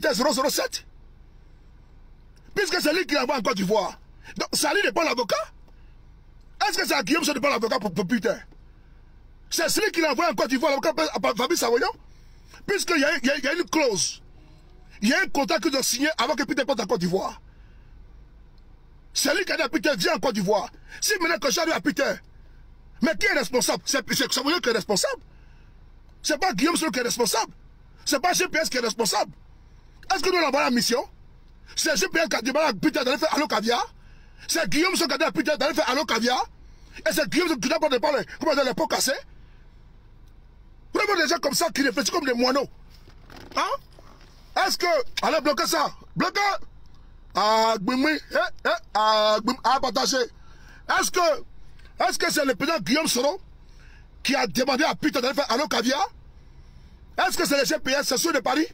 Peter 007. Puisque c'est lui qui l'envoie en Côte d'Ivoire. Donc, ça lui n'est pas l'avocat. Est-ce que c'est à Guillaume Soro n'est pas l'avocat pour Peter? C'est celui qui l'envoie en Côte d'Ivoire, l'avocat Fabrice Savoyon. Puisqu'il y a une clause. Il y a un contrat qu'ils doivent signer avant que Peter parte en Côte d'Ivoire. C'est lui qui a dit à Peter, viens en Côte d'Ivoire. Si maintenant que j'arrive à Peter, mais qui est responsable? C'est Savoyon qui est responsable. C'est pas Guillaume Soro qui est responsable. C'est pas GPS qui est responsable. Est-ce que nous l'envoyons en mission? C'est GPS qui a demandé à Peter d'aller faire Allo Caviar. C'est Guillaume Soro qui a dit à Peter d'aller faire Allo Caviar. Et c'est Guillaume Soro qui n'a pas de parler. Comment dire les pots cassés? Vraiment des gens comme ça qui réfléchissent comme des moineaux. Hein? Est-ce que... Allez, bloquez ça. Bloquez. Partager. Est-ce que c'est le président Guillaume Soro qui a demandé à Peter d'aller faire Allo Caviar? Est-ce que c'est le GPS, c'est ceux de Paris?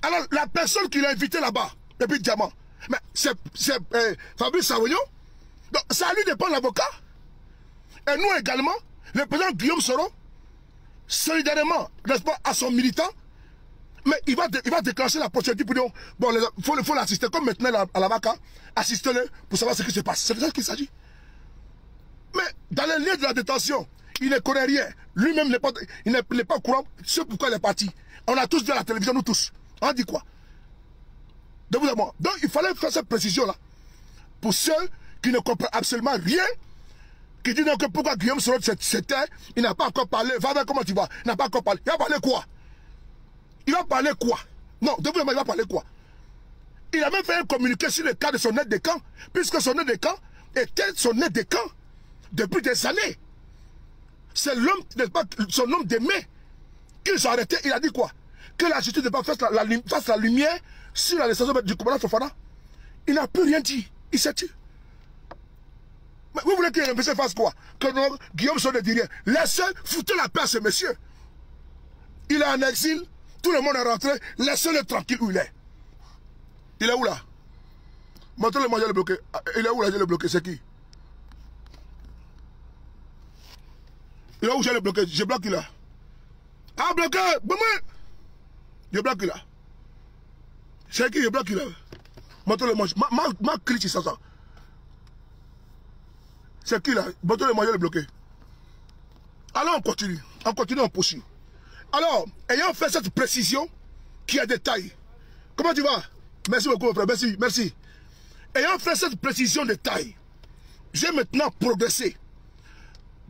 Alors, la personne qui l'a invité là-bas, depuis Diamant, mais c'est Fabrice Savoyon. Donc, ça lui dépend l'avocat. Et nous également, le président Guillaume Soro, solidairement, n'est-ce pas, à son militant, mais il va déclencher la procédure pour dire, bon, il faut l'assister, comme maintenant à la vaca, assistez-le pour savoir ce qui se passe. C'est de ça qu'il s'agit. Mais dans les lieux de la détention, il ne connaît rien. Lui-même n'est pas au courant, c'est pourquoi il est parti. On a tous vu à la télévision, nous tous. On dit quoi? De vous à moi. Donc il fallait faire cette précision-là. Pour ceux qui ne comprennent absolument rien, qui disent que pourquoi Guillaume Soro c'était, il n'a pas encore parlé. Va voir comment tu vas. Il n'a pas encore parlé. Il va parler quoi? Il va parler quoi? Non, de vous à moi, il va parler quoi? Il a même fait un communiqué sur le cas de son aide de camp, puisque son aide de camp était son aide de camp depuis des années. C'est l'homme, son homme d'aimer, qu'il s'est arrêté. Il a dit quoi? Que la justice ne pas fasse la lumière sur la décision du commandant Fofana. Il n'a plus rien dit. Il s'est tué. Mais vous voulez qu'il fasse quoi? Que non, Guillaume Soro ne dit rien. Laissez, foutez la paix à ce monsieur. Il est en exil. Tout le monde est rentré. Laissez-le tranquille où il est. Il est où là? Montrez-le, moi je l'ai bloqué. Il est où là, je l'ai bloqué? C'est qui? Il est où, je l'ai bloqué? Je bloque là. Ah, bloqué! Je bloque là. C'est qui? Je bloque là. Montrez-le, moi. Ma clique, c'est ça. C'est qui là? Montrez-le, moi, je l'ai bloqué. Alors, on continue. On continue, on poursuit. Alors, ayant fait cette précision, qui a des tailles. Comment tu vas? Merci beaucoup, mon frère. Merci, merci. Ayant fait cette précision de taille, j'ai maintenant progressé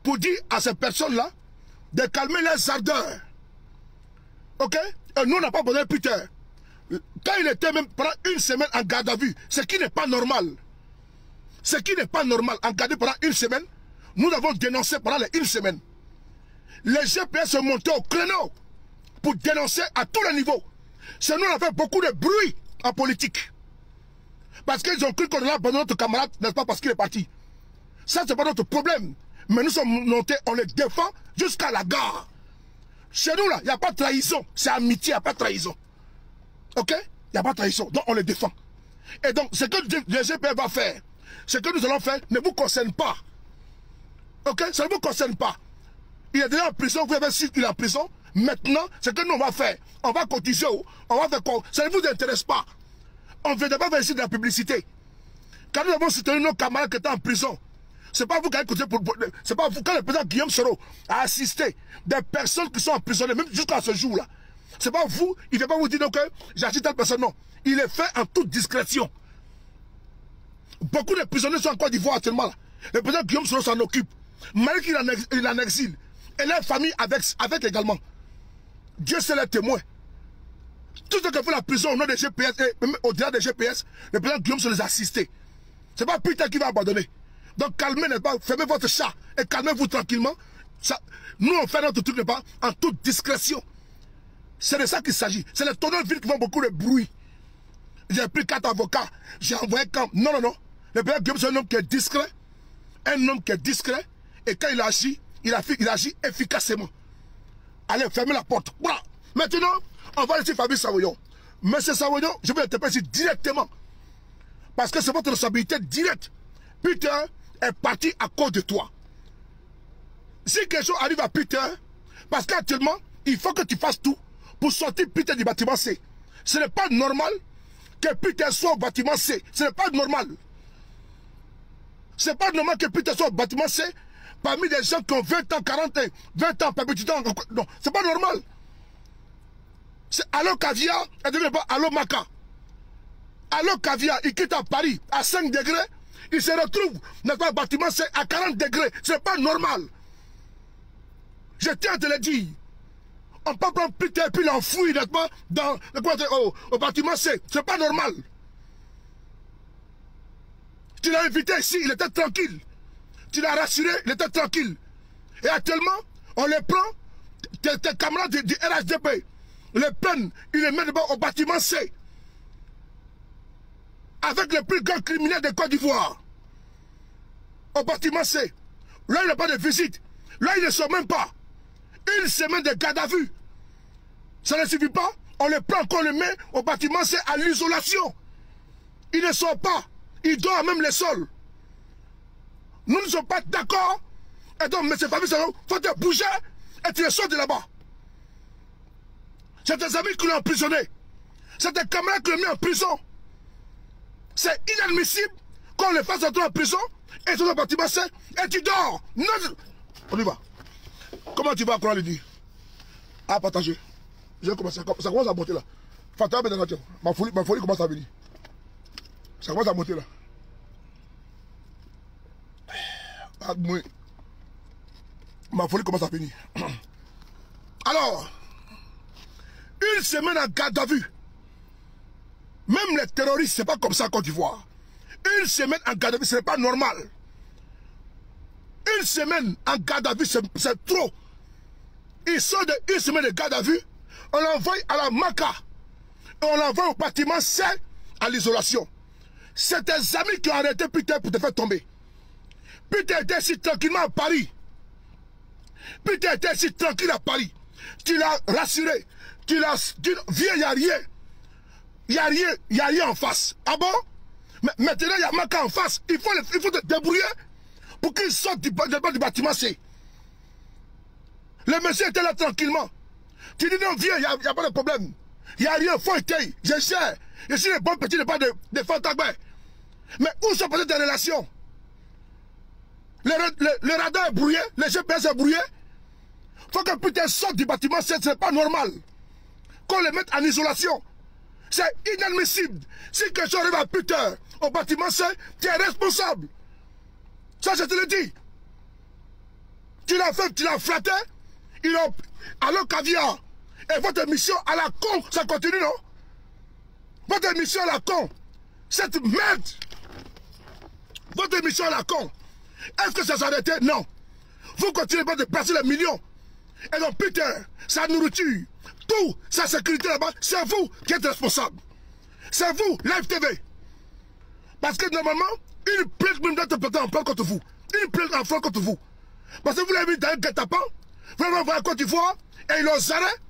pour dire à ces personnes-là de calmer leurs ardeurs. Ok? Et nous, on n'a pas besoin de Peter. Quand il était même pendant une semaine en garde à vue, ce qui n'est pas normal. Ce qui n'est pas normal, en garde pendant une semaine, nous avons dénoncé pendant les une semaine. Les GPS sont montés au créneau pour dénoncer à tous les niveaux. C'est nous, on a fait beaucoup de bruit en politique. Parce qu'ils ont cru qu'on a abandonné notre camarade, n'est-ce pas, parce qu'il est parti. Ça, c'est pas notre problème. Mais nous sommes montés, on les défend jusqu'à la gare. Chez nous, là, il n'y a pas de trahison. C'est amitié, il n'y a pas de trahison. Ok? Il n'y a pas de trahison. Donc, on les défend. Et donc, ce que le GPF va faire, ce que nous allons faire ne vous concerne pas. Ok? Ça ne vous concerne pas. Il est déjà en prison, vous avez su qu'il est en prison. Maintenant, ce que nous, on va faire, on va cotiser, on va faire quoi? Ça ne vous intéresse pas. On ne veut pas faire ici de la publicité. Quand nous avons soutenu nos camarades qui étaient en prison, c'est pas vous qui avez cotisé pour... C'est pas vous, quand le président Guillaume Soro a assisté des personnes qui sont emprisonnées, même jusqu'à ce jour-là. C'est pas vous, il ne va pas vous dire que j'ai assisté telle personne, non. Il est fait en toute discrétion. Beaucoup de prisonniers sont en Côte d'Ivoire actuellement là. Le président Guillaume Soro s'en occupe. Malgré qu'il est en exil. Et la famille avec également. Dieu c'est le témoin. Tout ce que fait la prison au nom des GPS et même au-delà des GPS, le président Guillaume Soro les a assistés. C'est pas Peter qui va abandonner. Donc calmez, n'est pas, fermez votre chat et calmez-vous tranquillement. Ça, nous on fait notre truc n'est pas en toute discrétion. C'est de ça qu'il s'agit. C'est les tonneaux de ville qui font beaucoup de bruit. J'ai pris 4 avocats, j'ai envoyé quand. Non, non, non. Le président Guillaume c'est un homme qui est discret. Un homme qui est discret. Et quand il agit, il agit efficacement. Allez, fermez la porte. Voilà. Maintenant, on va laisser Fabrice Savoyon. Monsieur Savoyon, je vais l'interpeller directement. Parce que c'est votre responsabilité directe. Peter est parti à cause de toi. Si quelque chose arrive à Peter, parce qu'actuellement, il faut que tu fasses tout pour sortir Peter du bâtiment C. Ce n'est pas normal que Peter soit au bâtiment C. Ce n'est pas normal. Ce n'est pas normal que Peter soit au bâtiment C parmi des gens qui ont 20 ans, 40 ans, 20 ans, pas petit ans. Non, c'est pas normal. C'est Allo Caviar, et ne pas Allo Maca. Allo Caviar, il quitte à Paris à 5 degrés, il se retrouve dans un bâtiment C à 40 degrés. Ce n'est pas normal. Je tiens à te le dire. On peut prendre Peter et puis l'enfouir au bâtiment C. Ce n'est pas normal. Tu l'as invité ici, il était tranquille. Tu l'as rassuré, il était tranquille. Et actuellement, on les prend, tes camarades du RHDP, les prennent, ils les mettent au bâtiment C. Avec les plus grands criminels de Côte d'Ivoire. Au bâtiment C. Là, il n'y a pas de visite. Là, ils ne sont même pas. Une semaine de garde à vue. Ça ne suffit pas. On les prend, on les met au bâtiment C à l'isolation. Ils ne sont pas. Ils dorment même les sols. Nous ne sommes pas d'accord. Et donc, M. Fabrice, il faut te bouger et tu les sors de là-bas. C'est tes amis qui l'ont emprisonné. C'est tes camarades qui l'ont mis en prison. C'est inadmissible qu'on les fasse entrer en prison et sur le bâtiment C et tu dors. Non. On y va. Comment tu vas encore le dire? À partager. Ça commence à monter là. Fatah, ma folie commence à venir. Ça commence à monter là. Ma folie commence à venir. Alors, une semaine en garde à vue. Même les terroristes, c'est pas comme ça en Côte d'Ivoire. Une semaine en garde à vue, ce n'est pas normal. Une semaine en garde à vue, c'est trop. Ils sont de une semaine de garde à vue, on l'envoie à la Maca. Et on l'envoie au bâtiment C à l'isolation. C'est tes amis qui ont arrêté Peter pour te faire tomber. Peter était si tranquillement à Paris. Peter était si tranquille à Paris. Tu l'as rassuré. Viens, il n'y a rien. Il n'y a rien en face. Ah bon? Mais maintenant, il y a Maca en face. Il faut te débrouiller pour qu'il sorte du bâtiment C. Le monsieur était là tranquillement. Tu dis non, viens, il n'y a pas de problème. Il n'y a rien, faut éteindre. Je sais. Je suis le bon petit, de pas de fantasmes. Mais où sont peut-être tes relations? Le radar est brouillé, le GPS est brouillé. Il faut que putain sorte du bâtiment, ce n'est pas normal. Qu'on les mette en isolation. C'est inadmissible. Si quelque chose arrive à Peter au bâtiment C, tu es responsable. Ça, je te le dis. Tu l'as fait, tu l'as flatté. Allo Caviar. Et votre mission à la con, ça continue, non? Votre mission à la con. Cette merde. Votre mission à la con. Est-ce que ça s'est arrêté? Non. Vous continuez pas de passer les millions. Et donc, Peter, sa nourriture, tout, sa sécurité là-bas, c'est vous qui êtes responsable. C'est vous, Live TV. Parce que normalement, une plainte même d'être portée en plainte contre vous. Une plainte en front contre vous. Parce que vous l'avez mis dans un guet-apens, vous l'avez envoyé à Côte d'Ivoire, et ils l'ont arrêté,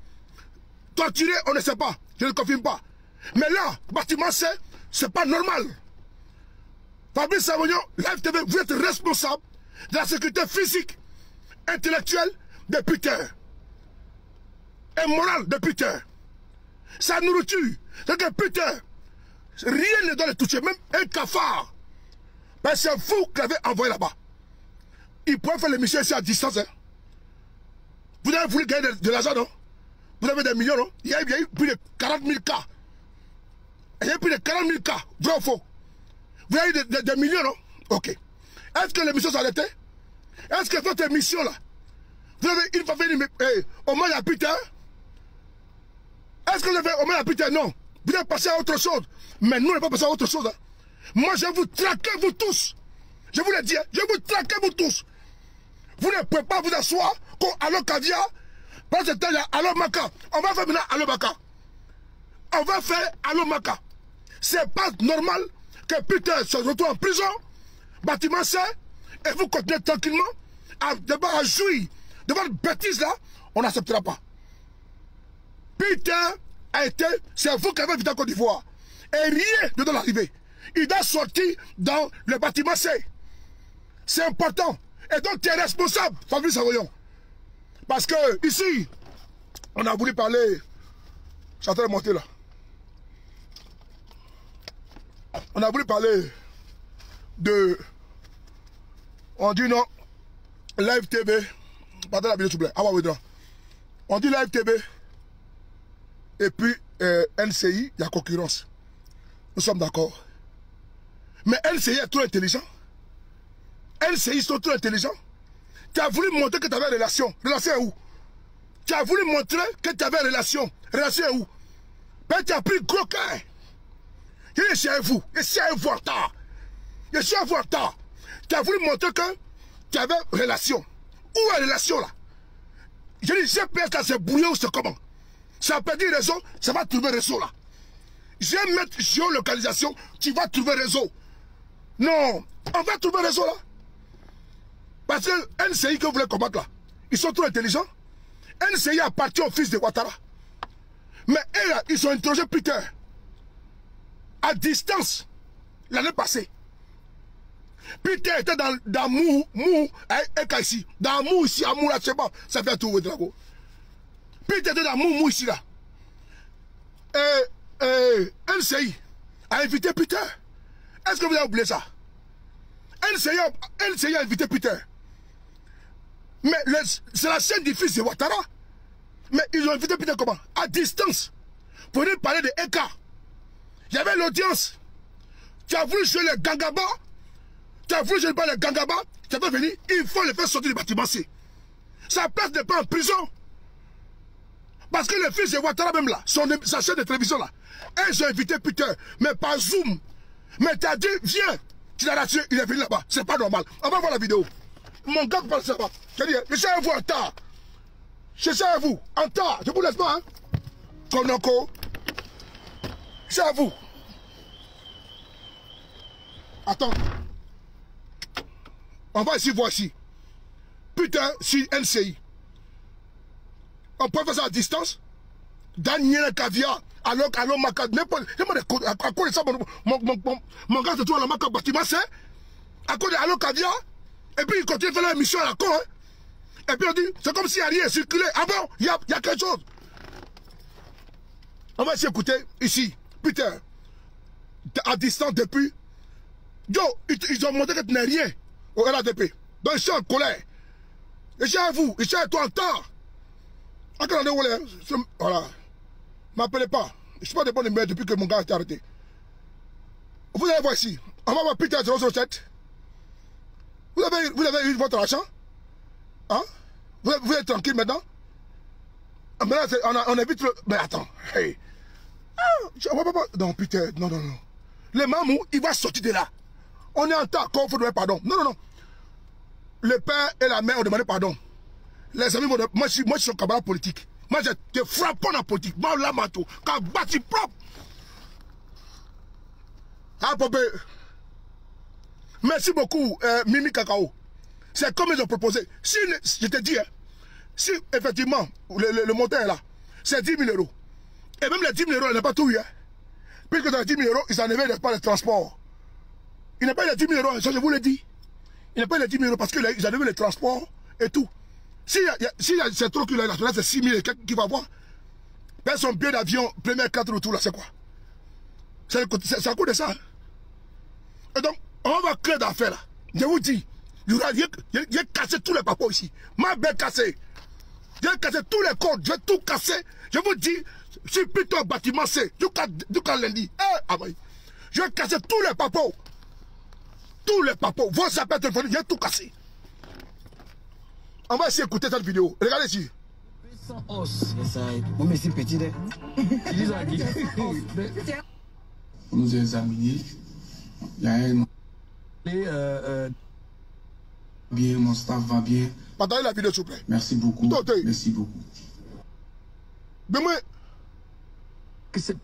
torturé, on ne sait pas. Je ne confirme pas. Mais là, bâtiment C, c'est pas normal. Fabrice Savognon, Live TV, vous êtes responsable de la sécurité physique, intellectuelle de Peter. Et morale de Peter. Sa nourriture, c'est que Peter, rien ne doit le toucher, même un cafard. Ben c'est vous qui l'avez envoyé là-bas. Il pourrait faire l'émission ici à distance. Hein. Vous avez voulu gagner de l'argent, non? Vous avez des millions, non? Il y a eu plus de 40 000 cas. Il y a eu plus de 40 000 cas, vrai ou faux? Vous avez eu des millions, non? Ok. Est-ce que l'émission s'est arrêtée? Est-ce que votre émission là, vous avez une fois fait hommage à Peter? Est-ce que vous avez hommage à Peter? Non. Vous avez passé à autre chose. Mais nous, on n'est pas passé à autre chose. Hein. Moi, je vais vous traquer, vous tous. Je vous le dis, hein, je vais vous traquer, vous tous. Vous ne pouvez pas vous asseoir comme Allo Caviar. Parce que il y a Allo Maca. On va faire maintenant Allo Maca. On va faire Allo Maca. C'est pas normal que Peter se retrouve en prison, bâtiment C, et vous continuez tranquillement à jouir de votre bêtise là, on n'acceptera pas. Peter a été, c'est vous qui avez vu en Côte d'Ivoire. Et rien ne doit l'arriver. Il doit sortir dans le bâtiment C. C'est important. Et donc tu es responsable, Fabrice Savognon. Parce que ici, on a voulu parler, j'entends monter là. On a voulu parler de... On dit non, Live TV. Pardon la vidéo, s'il vous plaît. Ah ouais, on dit Live TV. Et puis, NCI, il y a concurrence. Nous sommes d'accord. Mais NCI est trop intelligent. NCI sont trop intelligents. Tu as voulu montrer que tu avais relation. Relation est où? Tu as voulu montrer que tu avais relation. Relation est où? Mais tu as pris gros cœur. Je suis à vous. Je suis à vous en retard. Je suis à vous en retard. Tu as voulu montrer que tu avais relation. Où est la relation là? Je dis, GPS là, c'est brouillé ou c'est comment? Ça a perdu réseau, ça va trouver réseau là. Je vais mettre géolocalisation, tu vas trouver réseau. Non, on va trouver réseau là. Parce que NCI que vous voulez combattre là, ils sont trop intelligents. NCI appartient au fils de Ouattara. Mais eux là, ils ont interrogé Peter à distance l'année passée. Peter était dans Mou, ici. Dans Mou ici, à Mou là, c'est bon, ça fait tout le drapeau. Peter était dans Mou ici là. NCI a invité Peter. Est-ce que vous avez oublié ça? NCI a invité Peter. Mais c'est la chaîne du fils de Ouattara. Mais ils ont invité Peter comment? À distance. Pour venir parler de Eka. Il y avait l'audience. Tu as voulu jouer les Gangaba. Tu as voulu jouer les Gangaba. Tu as venu. Il faut les faire sortir du bâtiment C. Sa place n'est pas en prison. Parce que le fils de Ouattara même là, sa chaîne de télévision là, ils ont invité Peter, mais par Zoom. Mais tu as dit, viens. Tu l'as rassuré, il est venu là-bas. C'est pas normal. On va voir la vidéo. Mon gars parle ça là-bas. Je dis, je suis à vous en retard. Je suis à vous en retard. Je vous laisse pas, hein. Konoko. Je suis à vous. Attends. On va ici voir ici. Putain, si NCI. On peut faire ça à distance. Daniel Caviar. Alors, Maca. N'importe. À cause de ça, mon gars se trouve à la Maca bâtiment, c'est. À cause de Allo Caviar. Et puis il continue de faire l'émission à la con. Hein. Et puis on dit, c'est comme s'il n'y a rien circulé. Ah bon, il y a quelque chose. On va essayer d'écouter ici. Peter. À distance depuis. Yo, ils ont montré que tu n'es rien au RADP. Donc je suis en colère. Et je suis à vous. Je suis à toi en temps. Voilà. Ne m'appelez pas. Je ne suis pas de bonne humeur depuis que mon gars a été arrêté. Vous allez voir ici. On va voir Peter 007. Vous avez eu votre argent? Hein? Vous êtes tranquille maintenant? Maintenant, on évite le... Mais attends. Hey. Non, Peter, non. Le mamou, il va sortir de là. On est en temps, qu'on faut demander pardon. Non. Le père et la mère ont demandé pardon. Les amis, moi je suis un camarade politique. Moi, je te frappe en politique. Moi, là, matou. Quand bâti propre. Ah, Popé. Merci beaucoup, Mimi Kakao. C'est comme ils ont proposé. Si, je te dis, hein, si effectivement, le montant est là, c'est 10 000 €. Et même les 10 000 €, ils n'ont pas tout eu. Hein. Puisque dans les 10 000 €, ils n'enlevaient pas le transport. Ils n'ont pas eu les 10 000 €, ça je vous l'ai dit. Ils n'ont pas eu les 10 000 € parce qu'ils enlevaient le transport et tout. Si c'est trop qu'il y a là, c'est 6 000 et quelques qui va avoir. Ben son billet d'avion, première 4 retours là, c'est quoi? C'est à cause de ça. Hein. Et donc, on va créer d'affaires là. Je vous dis, j'ai cassé tous les papiers ici. Ma belle cassée. J'ai cassé tous les codes, j'ai tout cassé. Je vous dis, je suis plutôt bâtiment C, du cas lundi. Je vais casser tous les papiers. Tous les papiers. Vos appels téléphoniques, j'ai tout cassé. On va essayer d'écouter cette vidéo. Regardez ici. Sans os. Moi, mais c'est petit, hein. Pour nous examiner, il y a un... Bien, mon staff va bien. Partagez la vidéo, s'il vous plaît. Merci beaucoup. Merci beaucoup. Mais moi...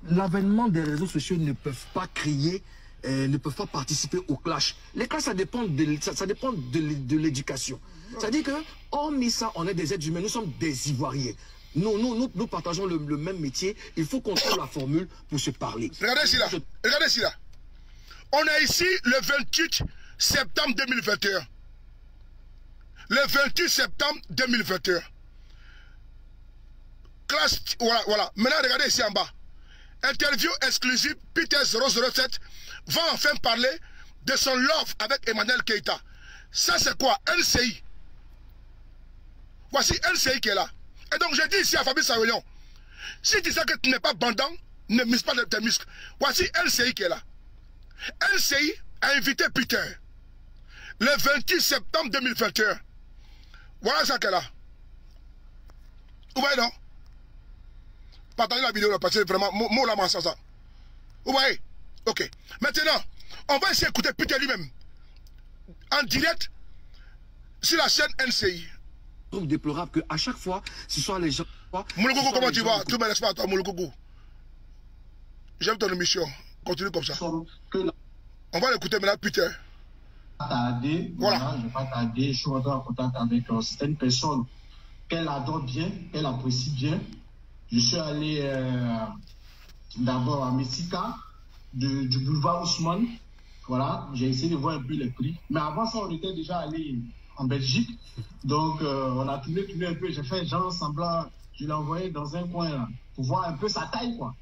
L'avènement des réseaux sociaux ne peuvent pas crier, ne peuvent pas participer au clash. Les clashs, ça dépend de l'éducation. C'est-à-dire que, hormis ça, on est des êtres humains, nous sommes des Ivoiriens. Nous partageons le même métier. Il faut qu'on trouve la formule pour se parler. Regardez ici là. Regardez ici là. On est ici le 28 septembre 2021. Le 28 septembre 2021. Classe, voilà. Maintenant, regardez ici en bas. Interview exclusive, Peter 007 va enfin parler de son love avec Emmanuel Keïta. Ça c'est quoi? LCI. Voici LCI qui est là. Et donc je dis ici à Fabrice Aouillon, si tu sais que tu n'es pas bandant, ne mise pas tes muscles. Voici LCI qui est là. LCI a invité Peter le 28 septembre 2021. Voilà ça qu'elle a. Vous voyez non? Partagez la vidéo là parce que vraiment, moi là, ça. Vous voyez? Ok. Maintenant, on va essayer d'écouter Peter lui-même en direct sur la chaîne LCI. Je trouve déplorable qu'à chaque fois, ce soit les gens. Mouloukoukou, comment tu vas? Tout me laisse pas à toi, Mouloukoukou. J'aime ton émission. Continue comme ça. On va l'écouter maintenant, Peter. Voilà. Je ne vais pas tarder. Je suis rentré en contact avec certaines personnes qu'elle adore bien, qu'elle apprécie bien. Je suis allé d'abord à Messika, du boulevard Ousmane. Voilà, j'ai essayé de voir un peu les prix. Mais avant ça, on était déjà allé en Belgique. Donc, on a tourné un peu. J'ai fait genre semblant, je l'ai envoyé dans un coin là, pour voir un peu sa taille, quoi.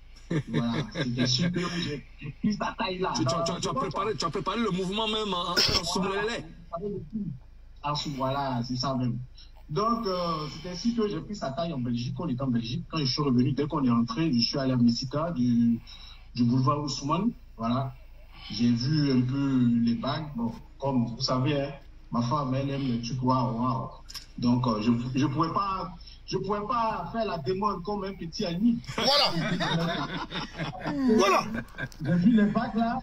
Voilà, c'était super. J'ai pris sa taille là. Tu as préparé le mouvement même en soumlélé. Voilà, c'est ça même. Donc, c'est ainsi que j'ai pris sa taille en Belgique. On était en Belgique. Quand je suis revenu, dès qu'on est rentré, je suis allé à Messika, du boulevard Ousmane. Voilà. J'ai vu un peu les bagues. Bon, comme vous savez, hein, ma femme, elle aime le truc waouh. Donc, je pouvais pas faire la demande comme un petit ami. Voilà. Voilà. J'ai vu les bagues là.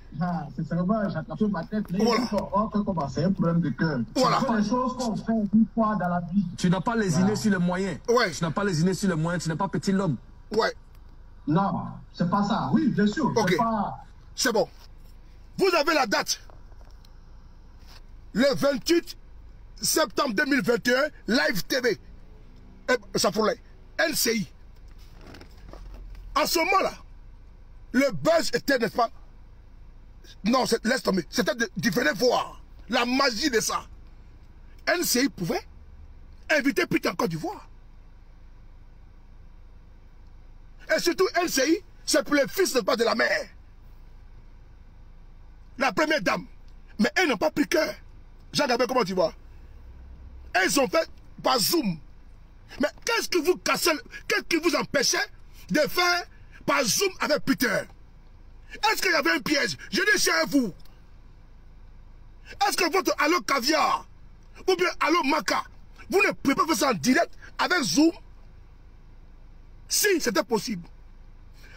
C'est vraiment, j'ai attrapé ma tête. Mais voilà. C'est un problème de cœur. Voilà. Ce sont des choses qu'on fait une fois dans la vie. Tu n'as pas lésiné sur les moyens. Ouais. Tu n'as pas lésiné sur les moyens. Tu n'es pas petit l'homme. Ouais. Non, c'est pas ça. Oui, bien sûr. Ok. C'est bon. Vous avez la date. Le 28 septembre 2021, Live TV. Ça pour les LCI. En ce moment-là, le buzz était, n'est-ce pas? Non, laisse tomber. C'était de venir voir la magie de ça. LCI pouvait inviter Peter en Côte d'Ivoire. Et surtout, LCI, c'est pour les fils de la mère. La première dame. Mais elles n'ont pas pris cœur. Jean-Gabin, comment tu vois? Elles ont fait par Zoom. Mais qu'est-ce qui vous cassait, qu'est-ce qui vous empêchait de faire par Zoom avec Peter? Est-ce qu'il y avait un piège? Je dis chez vous. Est-ce que votre Allo Caviar ou bien Allo Maca, vous ne pouvez pas faire ça en direct avec Zoom? Si c'était possible.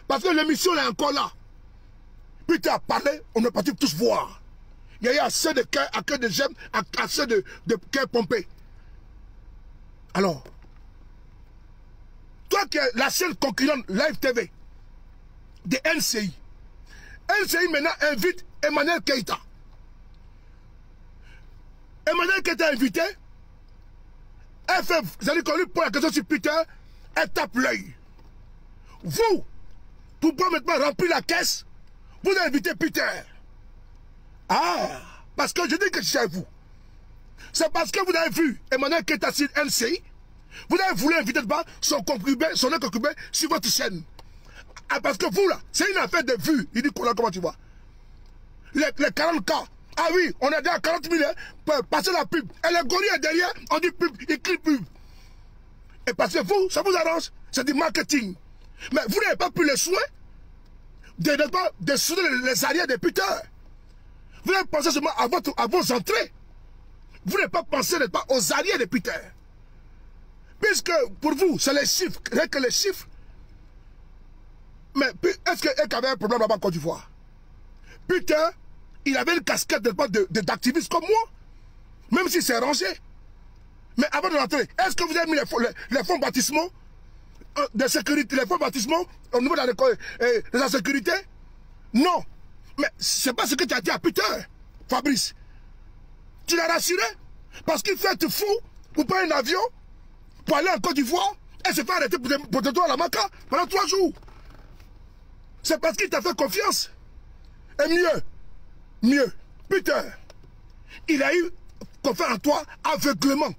Parce que l'émission est encore là. Peter a parlé, on est parti tous voir. Il y a eu assez de cœur, assez de j'aime, assez de cœur pompé. Alors, toi qui es la seule concurrente Live TV de LCI, LCI maintenant invite Emmanuel Keïta. Emmanuel Keïta invité, elle fait, vous allez qu'on lui pose la question sur Peter, elle tape l'œil. Vous, pour pouvoir maintenant remplir la caisse, vous invitez Peter. Ah, parce que je dis que c'est vous. C'est parce que vous avez vu Emmanuel Keïta sur LCI, vous avez voulu inviter son concubin, son concubin sur votre chaîne. Ah, parce que vous là, c'est une affaire de vue. Il dit comment tu vois? Les 40K. Ah oui, on est déjà à 40 000 pour passer la pub. Et le gorille est derrière, on dit pub, il crie pub. Et parce que vous, ça vous arrange, c'est du marketing. Mais vous n'avez pas pris le soin de soutenir les arrières de Peter. Vous n'avez pensé seulement à vos entrées. Vous n'avez pas pensé pas aux arrières de Peter. Puisque pour vous, c'est les chiffres, rien que les chiffres. Mais est-ce qu'elle avait un problème là-bas en Côte d'Ivoire? Peter, il avait une casquette d'activiste comme moi. Même si c'est rangé. Mais avant de rentrer, est-ce que vous avez mis les fonds baptismaux de sécurité, les fonds baptismaux au niveau de la sécurité? Non. Mais c'est pas ce que tu as dit à Peter, Fabrice. Tu l'as rassuré? Parce qu'il fait te fou pour prendre un avion pour aller en Côte d'Ivoire et se faire arrêter pour te donner à la Maca pendant 3 jours. C'est parce qu'il t'a fait confiance. Et mieux, Peter, il a eu confiance en toi aveuglement.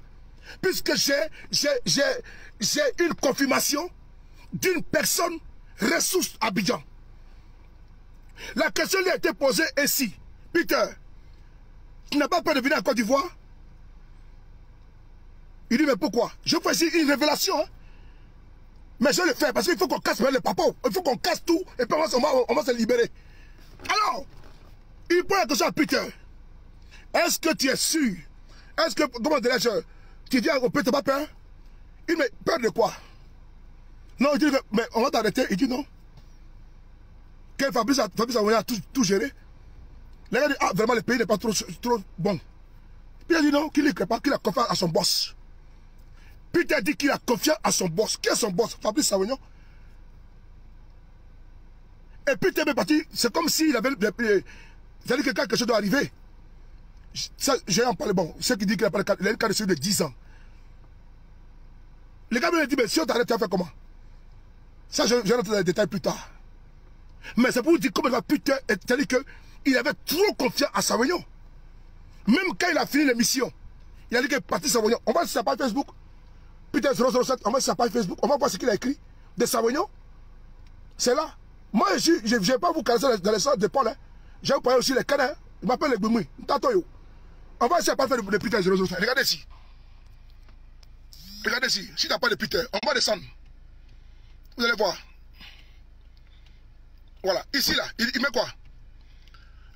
Puisque j'ai une confirmation d'une personne ressource à Abidjan. La question lui a été posée ici. Peter, tu n'as pas peur de venir en Côte d'Ivoire? Il dit, mais pourquoi? Je fais ici une révélation. Hein? Mais je le fais parce qu'il faut qu'on casse le papa. Il faut qu'on casse tout et puis on va se libérer. Alors, il pose la question à Peter. Est-ce que tu es sûr? Est-ce que, comment dirais-je, tu dis au Peter, tu n'as pas peur? Il dit, mais peur de quoi? Non, il dit, mais on va t'arrêter. Il dit non. Quand Fabrice a tout géré, les gars disent, ah, vraiment, le pays n'est pas trop bon. Puis il a dit non, qu'il ne crée pas, qu'il a confiance à son boss. Peter dit qu'il a confiance à son boss. Qui est son boss? Fabrice Savognon. Et Peter est parti, c'est comme s'il avait... C'est-à-dire que quelque chose doit arriver. J'ai en parlé, bon, ceux qui disent qu'il a une carrière de 10 ans. Les gars me disent, mais si on t'arrête, tu vas faire comment? Ça, je rentre dans les détails plus tard. Mais c'est pour vous dire comment Peter, c'est-à-dire qu'il avait trop confiance à Savognon. Même quand il a fini l'émission, il a dit qu'il est parti Savognon. On va sur sa page Facebook. Peter 007, on va sur sa page Facebook. On va voir ce qu'il a écrit de Savognon. C'est là. Moi, je ne vais pas vous caresser dans les sens de Paul. Hein. Je vais vous parler aussi les canins. Hein. Il m'appelle les Goumoui. On va sur la page de Peter 007. Regardez ici. Regardez ici. Si tu n'as pas de Peter, on va descendre. Vous allez voir. Voilà. Ici, là, il met quoi?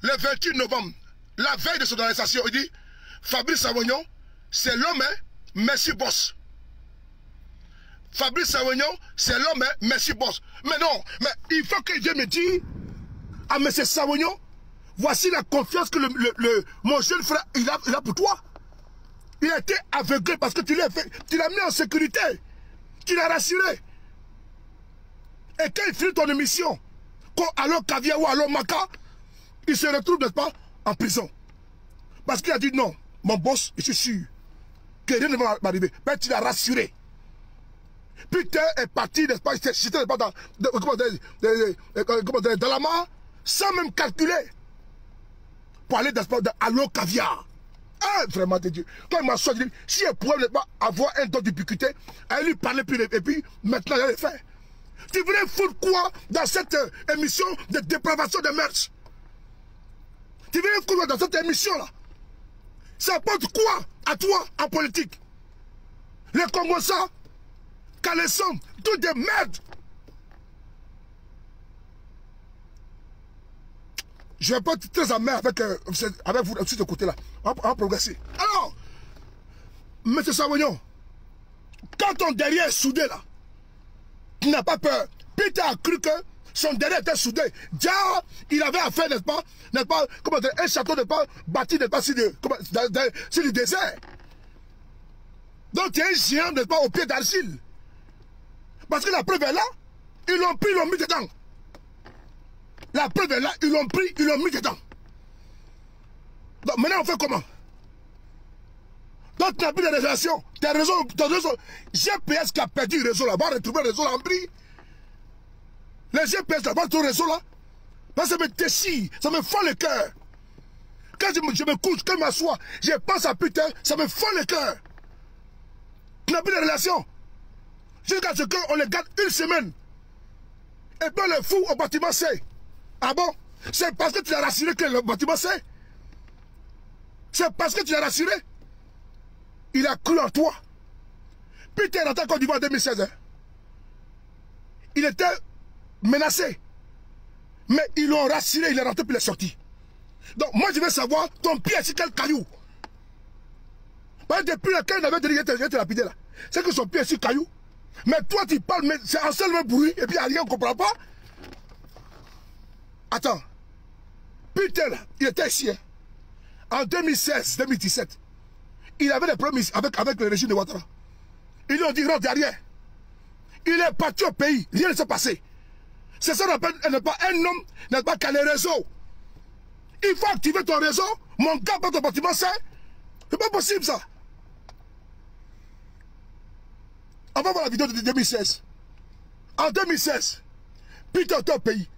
Le 28 novembre, la veille de son organisation, il dit Fabrice Savognon, c'est l'homme, hein? Merci boss. Fabrice Savognon, c'est l'homme, hein? Merci boss. Mais non, mais il faut qu'il vienne me dire à M. Savognon, voici la confiance que mon jeune frère il a pour toi. Il a été aveuglé parce que tu l'as mis en sécurité. Tu l'as rassuré. Et quand il finit ton émission, alors Caviar ou alors Maca, il se retrouve, n'est-ce pas, en prison. Parce qu'il a dit non, mon boss, je suis sûr que rien ne va m'arriver. Mais tu l'as rassuré. Peter est parti, n'est-ce pas, c'était dans la mare, sans même calculer, pour aller, n'est-ce pas, à l'eau Caviar. Ah, vraiment, de Dieu. Quand il m'a sorti, si elle pouvait, n'est-ce pas, avoir un don d'ubiquité, elle lui parlait, et puis maintenant, elle le fait. Tu voulais foutre quoi dans cette émission de dépravation de mœurs? Tu voulais foutre quoi dans cette émission-là? Ça apporte quoi à toi en politique? Les Congolais, Caleçon, tout des merdes. Je ne vais pas être très amer avec vous sur ce côté-là. On va progresser. Alors, M. Savognon, quand ton derrière est soudé là, tu n'as pas peur. Peter a cru que son derrière était soudé. Déjà, il avait affaire, n'est-ce pas, comment dire, un château n'est pas bâti, n'est pas sur le désert. Donc, il y a un géant, n'est-ce pas, au pied d'argile. Parce que la preuve est là, ils l'ont pris, ils l'ont mis dedans. La preuve est là, ils l'ont pris, ils l'ont mis dedans. Donc, maintenant, on fait comment? Donc, tu n'as plus de révélation. Tes réseaux, GPS qui a perdu le réseau là, va retrouver le réseau là en bris. Les GPS là, va retrouver le réseau là. Parce que ça me déchire, ça me fend le cœur. Quand je me couche, quand je m'assois, je pense à putain, ça me fend le cœur. Tu n'as plus de relation. Jusqu'à ce qu'on les garde une semaine. Et puis on les fout au bâtiment C. Ah bon? C'est parce que tu l'as rassuré que le bâtiment C. C'est parce que tu l'as rassuré. Il a cru en toi. Peter est en Côte d'Ivoire en 2016. Hein. Il était menacé. Mais ils l'ont rassuré, il est rentré puis il est sorti. Donc moi je veux savoir, ton pied est sur quel caillou? Parce que depuis lequel il avait dit qu'il était lapidé là. C'est que son pied est sur caillou. Mais toi tu parles, mais c'est un seul bruit, et puis il n'y a rien, on ne comprend pas. Attends. Peter là, il était ici. Hein. En 2016-2017. Il avait des problèmes avec le régime de Ouattara. Ils lui ont dit, rentre derrière. Il est parti au pays, rien ne s'est passé. C'est ça qu'on appelle, n'est pas un homme, n'est pas qu'à les réseaux. Il faut activer ton réseau. Mon gars, pas ton bâtiment, c'est pas possible ça. On va voir la vidéo de 2016. En 2016, Peter était au pays.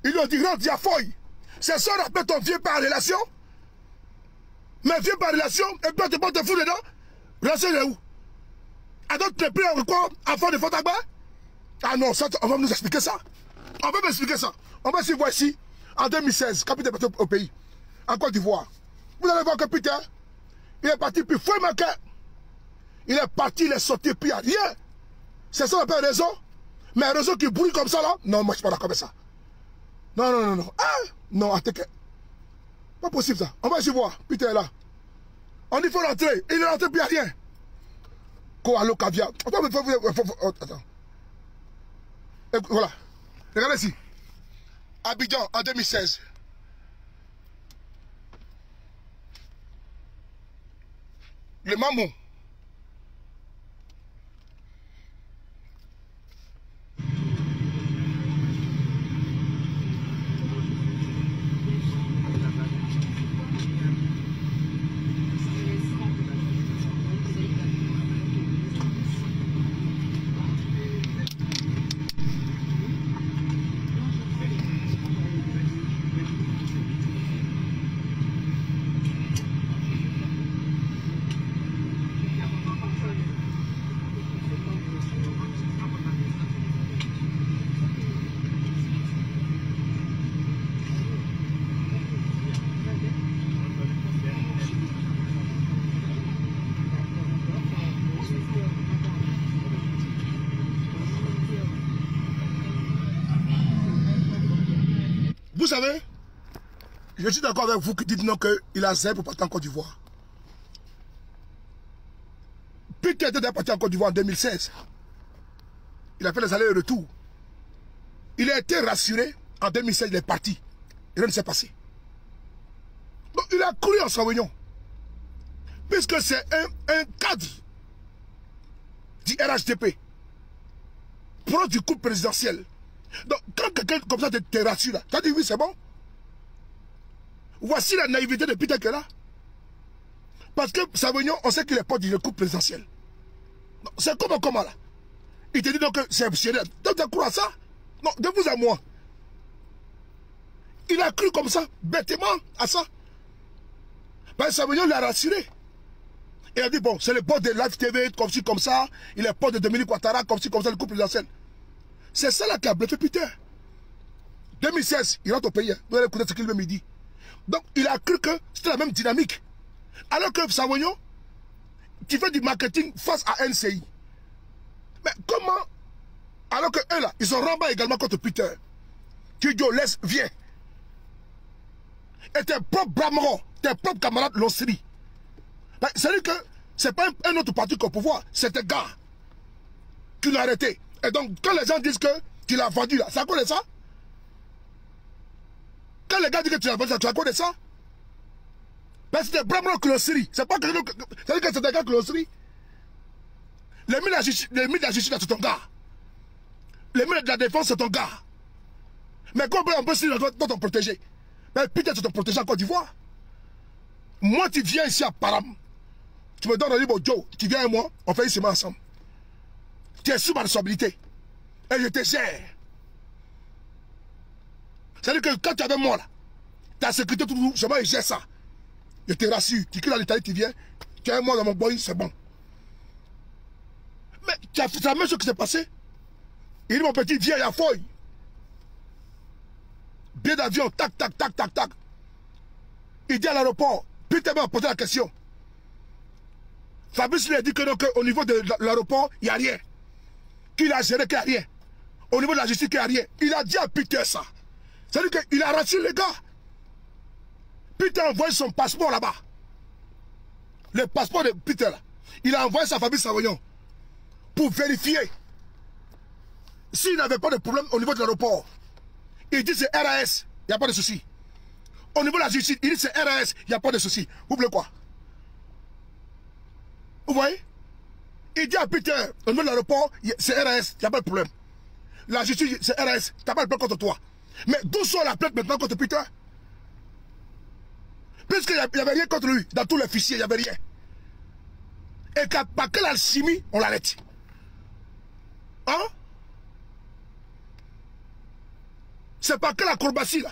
Ils lui ont dit, rentre, Diafoy. C'est ça qu'on appelle ton vieux par relation. Mais vieux par relation, et puis tu peux te foutre dedans. Relation est où? Ah donc tu n'es plus encore enfant de Fotagba? Ah non, ça, on va nous expliquer ça. On va m'expliquer ça. On va se voir ici, en 2016, quand Peter est parti au pays, en Côte d'Ivoire. Vous allez voir que Peter, il est parti, puis fouille manquer. Il est parti, il est sorti, puis il n'y a rien. C'est ça qu'on appelle réseau. Mais un réseau qui brûle comme ça, là, non, moi, je ne suis pas d'accord avec ça. Non, non, non, non. Ah, non, attends. Pas possible, ça. On va se voir. Peter est là. On dit qu'il faut rentrer. Il est rentré, puis il n'y a rien. Koalo caviar. Attends. Et voilà. Regardez ici. Abidjan, en 2016. Le Mamou. Vous savez, je suis d'accord avec vous qui dites non qu'il a zéro pour partir en Côte d'Ivoire. Puis qu'il était parti en Côte d'Ivoire en 2016, il a fait les allers et retours. Il a été rassuré en 2016, il est parti. Et rien ne s'est passé. Donc il a cru en sa réunion. Puisque c'est un cadre du RHDP, proche du couple présidentiel. Donc, quand quelqu'un comme ça te rassure, tu as dit oui, c'est bon. Voici la naïveté de Peter Kela. Parce que Savignon, on sait qu'il est pas du couple présidentiel. C'est comment là. Il te dit donc que c'est sérieux. Donc, tu crois à ça? Non, de vous à moi. Il a cru comme ça, bêtement, à ça. Ben, Savignon l'a rassuré. Et il a dit, bon, c'est le poste de Live TV, comme ci, comme ça. Il est poste de Dominique Ouattara, comme ci, comme ça, le couple présidentiel. C'est ça là qui a bluffé Peter. 2016, il rentre au pays. Vous allez écouter ce qu'il me dit. Donc, il a cru que c'était la même dynamique. Alors que Savignon, qui fait du marketing face à NCI. Mais comment, alors que eux là, ils sont rembats également contre Peter. Tu dis, laisse, viens. Et tes propres bramerons, tes propres camarades l'ont série. C'est-à-dire que ce n'est pas un autre parti qu'au pouvoir, c'est un gars qui l'a arrêté. Et donc, quand les gens disent que tu l'as vendu là, c'est à cause de ça? Quand les gars disent que tu l'as vendu, tu as à cause de ça? Ben, c'est des bramerons qui l'ont série. C'est pas que c'est-à-dire que c'est des gars qui l'ont série. Les ministres de la justice, c'est ton gars. Les ministres de la défense, c'est ton gars. Mais comment on peut se dire dans ton protégé? Ben, putain, c'est ton protégé en Côte d'Ivoire. Moi, tu viens ici à Param. Tu me donnes un livre Joe. Tu viens et moi, on fait ici ensemble. Tu es sous ma responsabilité. Et je te gère. C'est-à-dire que quand tu es avec moi, là, ta sécurité, tout, je gère ça. Je te rassure. Tu quittes l'Italie, tu viens. Tu es avec moi dans mon boy, c'est bon. Mais c'est la même chose qui s'est passée. Il dit, mon petit, viens, il y a feuille. Billet d'avion, tac, tac, tac, tac, tac. Il dit à l'aéroport, Peter m'a posé la question. Fabrice lui a dit que donc, au niveau de l'aéroport, il n'y a rien. Qu'il a géré qu'il n'y a rien. Au niveau de la justice, qu'il n'y a rien. Il a dit à Peter ça. C'est-à-dire qu'il a rassuré les gars. Peter a envoyé son passeport là-bas. Le passeport de Peter là. Il a envoyé sa famille Savignon pour vérifier s'il n'avait pas de problème au niveau de l'aéroport. Il dit c'est RAS, il n'y a pas de souci. Au niveau de la justice, il dit c'est RAS, il n'y a pas de souci. Vous voulez quoi? Vous voyez? Il dit à Peter, au niveau de l'aéroport, c'est RAS, il n'y a pas de problème. La justice, c'est RAS, tu n'as pas de plainte contre toi. Mais d'où sort la plainte maintenant contre Peter? Puisqu'il n'y avait rien contre lui, dans tous les fichiers, il n'y avait rien. Et par quelle alchimie, on l'arrête? Hein? C'est par quelle acrobatie là?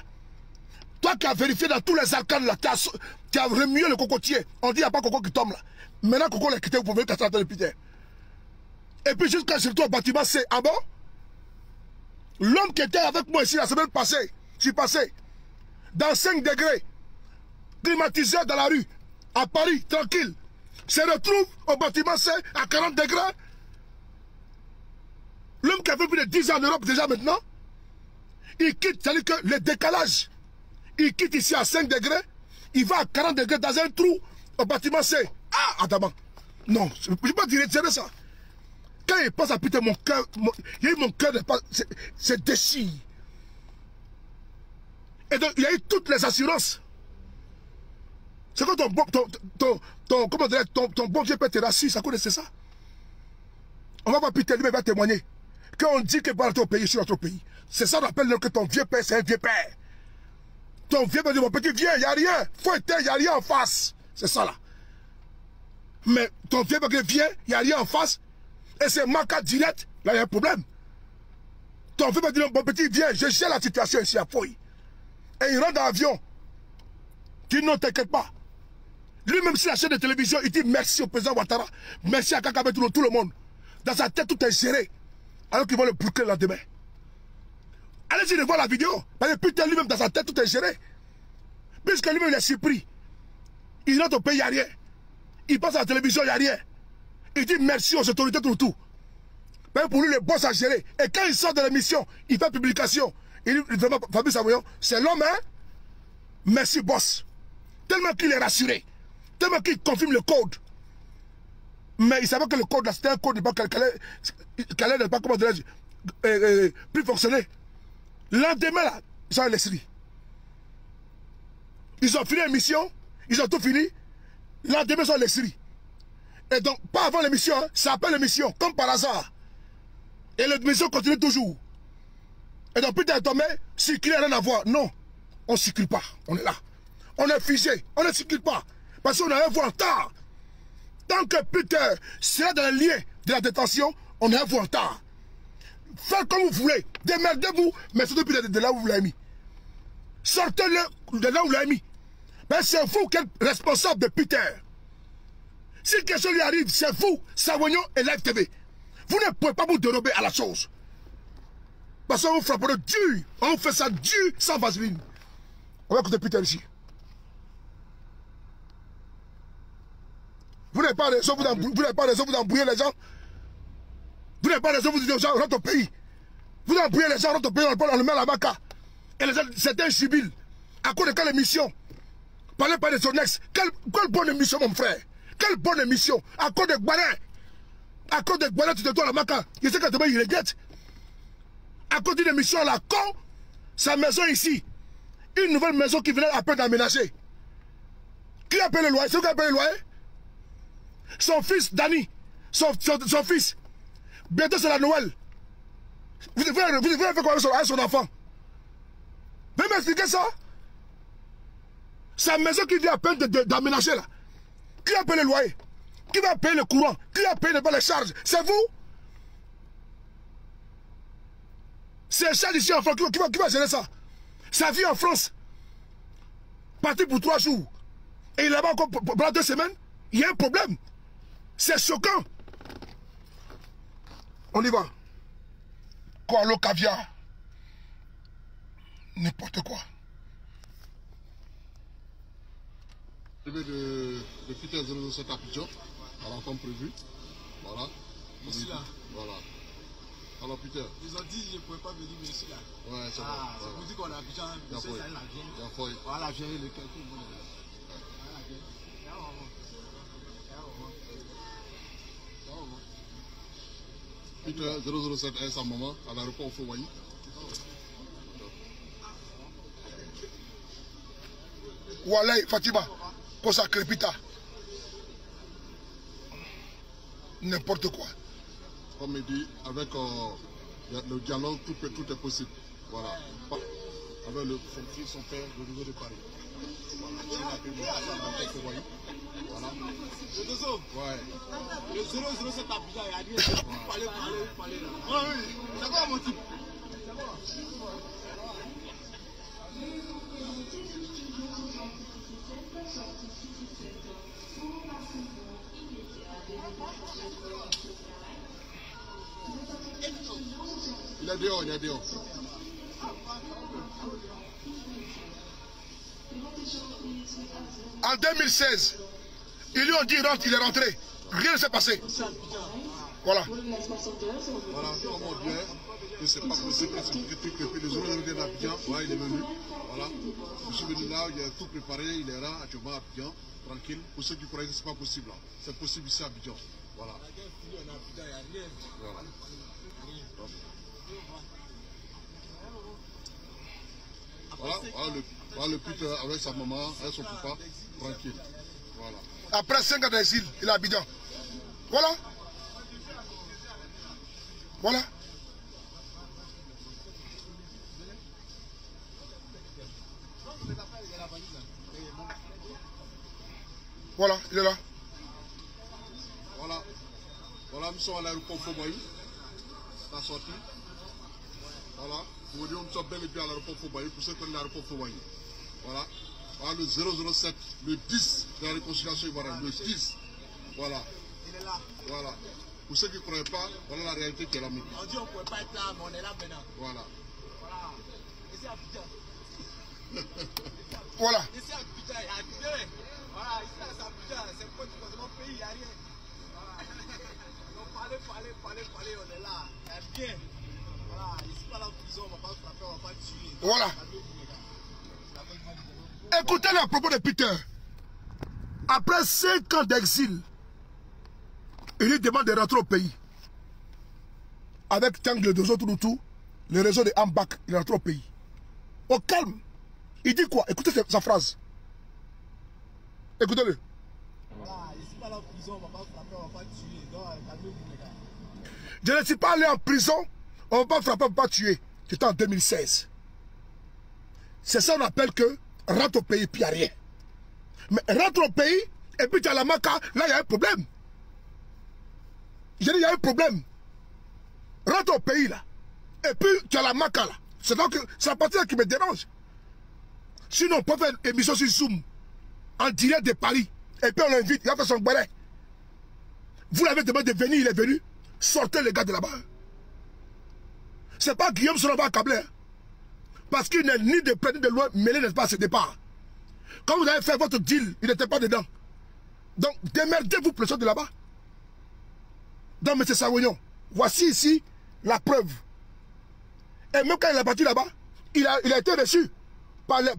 Toi qui as vérifié dans tous les arcanes là, tu as remué le cocotier. On dit qu'il n'y a pas coco qui tombe là. Maintenant coco l'a quitté, vous pouvez casser la tête de Peter. Et puis jusqu'à ce que toi, bâtiment, c'est ah bon? L'homme qui était avec moi ici la semaine passée, je suis passé, dans 5 degrés, climatisé dans la rue, à Paris, tranquille, se retrouve au bâtiment C à 40 degrés. L'homme qui a fait plus de 10 ans en Europe déjà maintenant, il quitte, c'est-à-dire que le décalage, il quitte ici à 5 degrés, il va à 40 degrés dans un trou au bâtiment C. Ah, attends, non, je ne peux pas dire ça. Quand il passe à Peter, mon cœur, mon cœur c'est déchiré. Et donc, il y a eu toutes les assurances. C'est quand ton bon Dieu peut te rassurer, ça connaissait ça. On va pas Peter, lui, il va témoigner. Quand on dit que par ton pays, sur notre pays, c'est ça qu'on appelle que ton vieux père, c'est un vieux père. Ton vieux père dit, mon petit vieux, il n'y a rien. Faut être, il n'y a rien en face. C'est ça là. Mais ton vieux père vient, il n'y a rien en face. Et c'est marqué direct, là il y a un problème. Ton vieux père dit, mon petit viens, je gère la situation ici à Foy. Et il rentre dans l'avion. Tu dis non, t'inquiète pas. Lui-même, si la chaîne de télévision, il dit merci au président Ouattara, merci à Kakabe, tout le monde. Dans sa tête, tout est géré. Alors qu'il va le boucler le lendemain. Allez-y de voir la vidéo. Parce que putain, lui-même, dans sa tête, tout est géré. Puisque lui-même, il est surpris. Il rentre au pays, il n'y a rien. Il passe à la télévision, il n'y a rien. Il dit merci aux autorités, tout. Mais pour lui, le boss a géré. Et quand il sort de l'émission, il fait publication. Il dit vraiment, Fabrice Aboyon, c'est l'homme, hein? Merci, boss. Tellement qu'il est rassuré. Tellement qu'il confirme le code. Mais il savait que le code, là, c'était un code qui allait pas, comment dirais-je, plus fonctionner. Lendemain, là, ils ont laissé. Ils ont fini l'émission, ils ont tout fini. Lendemain, ils ont laissé. Et donc, pas avant l'émission, hein, ça appelle l'émission, comme par hasard. Et l'émission continue toujours. Et donc, putain, tombé, circuler, rien à voir. Non, on ne circule pas, on est là. On est figé, on ne circule pas. Parce qu'on a un voie en retard. Tant que Peter sera dans le lien de la détention, on a un voie en retard. Faites comme vous voulez, démerdez-vous, mais surtout de là où vous l'avez mis. Sortez-le de là où vous l'avez mis. Mais c'est vous qui êtes responsable de Peter. Si quelque chose lui arrive, c'est vous, Savognon et Live TV. Vous ne pouvez pas vous dérober à la chose. Parce qu'on vous frappe dur. On fait ça dur, sans vaseline. On va écouter Peter ici. Vous n'avez pas raison, vous n'avez pas raison, vous embrouillez les gens. Vous n'avez pas raison, vous dites aux gens, rentre au pays. Vous embrouillez les gens, rentre au pays, on le met à la maca. Et les gens, c'était un civil. À cause de quelle émission? Parlez pas de son ex. Quelle bonne émission, mon frère. Quelle bonne émission. À cause de Guarin. À cause de Guarin, tu te dois à la maca. Il sait que demain, il regrette. À cause d'une émission à la con, sa maison ici. Une nouvelle maison qui venait à peine d'aménager. Qui a payé le loyer? C'est vous qui a payé le loyer? Son fils, Dani, son fils, bientôt c'est la Noël. Vous devez faire quoi avec son enfant? Vous pouvez m'expliquer ça? Sa maison qui vient à peine d'aménager là. Qui a payé le loyer? Qui va payer le courant? Qui a payé les charges? C'est vous? C'est un charge ici en France. Qui va gérer ça? Sa vie en France. Parti pour 3 jours. Et il est là-bas encore pendant 2 semaines. Il y a un problème. C'est choquant. On y va. Quoi, le caviar? N'importe quoi. De Peter 007 à Abidjan, voilà, comme prévu. Voilà. Ici là. Voilà. Alors Peter. Ils ont dit que je ne pouvais pas venir ici là. Ouais, c'est bon. C'est pour dire qu'on est à Abidjan, monsieur, ça l'avion. Voilà, j'ai le calcul. Peter 007 est sa maman à l'aéroport au Fowaï. Walay, Fatima, consacré Pita. N'importe quoi. Comme il dit, avec le dialogue, tout est possible. Voilà. Avec son père, le niveau de Paris. Voilà. Il a pu monter ça au Fowaï. Voilà. Le dozo. Ouais. Le 007 Abidjan, il a dit, parler là. Oui, oui. C'est quoi mon type? C'est quoi? Il est dehors, il est dehors. En 2016, ils lui ont dit rentre, il est rentré. Rien ne s'est passé. Voilà. Voilà, comme on dit, que c'est pas possible, c'est que les jours de d'Abidjan, ouais, il est venu. Voilà. Je suis venu là, il a tout préparé, il est là, actuellement à Abidjan, tranquille. Pour ceux qui croyaient que c'est pas possible, là. C'est possible ici à Abidjan. Voilà. Voilà. Voilà le Peter avec sa maman, avec son papa, tranquille. Voilà. Après 5 ans d'exil, il est à Abidjan. Voilà. Voilà. Voilà, il est là. Voilà. Voilà, nous sommes à l'aéroport Foboyi. La sortie. Voilà. Pour vous dire, nous sommes bel et bien à l'aéroport Foboyi. Pour ceux qui connaissent l'aéroport Foboyi. Voilà. Voilà le 007, le 10 de la réconciliation ivoirienne. Le 10. Voilà. Il est là. Voilà. Pour ceux qui ne croyaient pas, voilà la réalité qui est là maintenant. On dit on ne pouvait pas être là, mais on est là maintenant. Voilà. Voilà. Ici à Abidjan. Voilà. Ici à Abidjan, il y a Abidjan. Voilà, ici à Abidjan, c'est pas du mon pays, il n'y a rien. Voilà. Donc parlez, on est là. Il y a bien. Voilà, ici pas la prison, on ne va pas frapper, on ne va pas tuer. Voilà. Écoutez les propos de Peter. Après 5 ans d'exil, il lui demande de rentrer au pays. Avec Tangle de Zotouloutou, le réseau de Ambak, il rentre au pays. Au calme. Il dit quoi? Écoutez sa phrase. Écoutez-le. Voilà, ici pas la prison, on ne va pas frapper, on ne va pas tuer. Donc calmez-vous les gars. Je ne suis pas allé en prison, on ne va pas frapper, on ne va pas tuer. C'était en 2016. C'est ça qu'on appelle que rentre au pays, puis il n'y a rien. Mais rentre au pays, et puis tu as la maca, là il y a un problème. J'ai dit, il y a un problème. Rentre au pays là. Et puis tu as la maca là. C'est la partie là qui me dérange. Sinon, on peut faire une émission sur Zoom, en direct de Paris. Et puis on l'invite, il a fait son balai. Vous l'avez demandé de venir, il est venu. Sortez les gars de là-bas. C'est pas Guillaume Soro va accabler. Parce qu'il n'est ni de près ni de loin mêlé, n'est-ce pas, à ce départ. Quand vous avez fait votre deal, il n'était pas dedans. Donc, démerdez-vous pour le sort de là-bas. Donc, M. Sawoyon, voici ici la preuve. Et même quand il est parti là-bas, il a été reçu par des...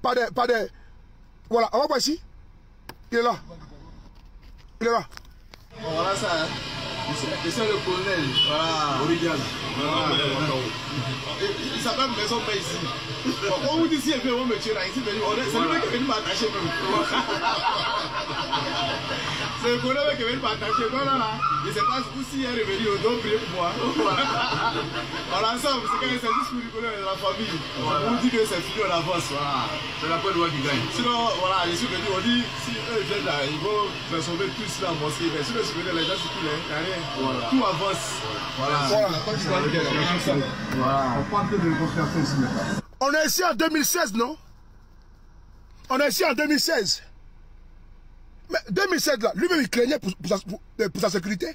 Voilà, on va voir ici. Il est là. Il est là. Bon, voilà ça, hein. C'est le colonel, voilà. Original. Voilà. Il s'appelle Maison Paix ici. Bon, quand vous dites si elle veut me tuer là, ici, c'est le mec qui est venu m'attacher même. C'est le colonel qui est venu m'attacher. Non, là. Je ne sais pas si elle est revenue, on doit prier pour moi. Voilà, ensemble, c'est juste pour rigoler de la famille. On vous dit que c'est fini, on avance. Voilà. C'est la bonne loi qui gagne. Sinon, voilà, je suis venu, on dit, si eux viennent là, ils vont transformer tous la mosquée. Mais si le souvenir, les gens circulent, il n'y a rien. Voilà. Tout avance. Voilà. On est ici en 2016, non? On est ici en 2016. Mais 2016, là, lui-même, il craignait pour sa sécurité.